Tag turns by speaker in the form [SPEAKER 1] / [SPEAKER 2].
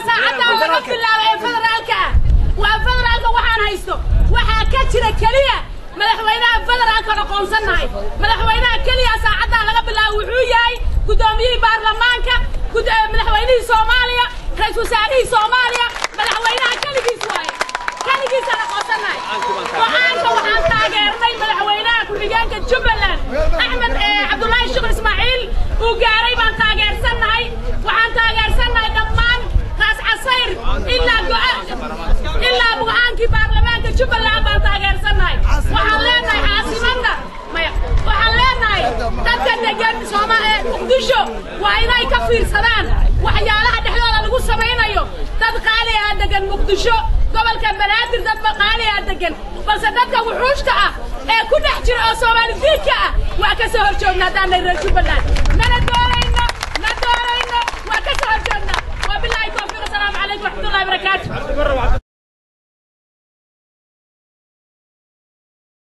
[SPEAKER 1] ساعتها وقفت الله فدرالك وفدرالك وحان هيستو وحا كجرا كليا مدحوينها فدرالك نقونسناي مدحوينها كليا ساعتها laga bilaabo wuxuu yahay gudoomiyaha baarlamaanka madaxweynaha Soomaaliya ra'iisul wasaaraha Soomaaliya madaxweynaha kaligiis waay kaligiis ana qoonsanay waxaan taageernay madaxweynaha ku-xigeenka Jubbaland Axmed Cabdullaahi Sheekh Ismaaciil uu gaaray baan taageersanahay waxaan taageersanahay dhammaan raas casayr ilaa bu'aankii baarlamaanka Jubbaland baan taageersanahay waxaan leenahay caasimada waxaan leenahay dadka degan Soomaaliya Muqdisho waa inay ka fiirsadaan waxyaalaha dhexdooda lagu sameeyo dad qaali ah degan Muqdisho gobolka Banaadir dad qaali ah degan balse dadka wuxuushta ah ee ku dhex jira oo Soomaali diinka ah waa ka soo horjoognaa dadna reer Jubbaland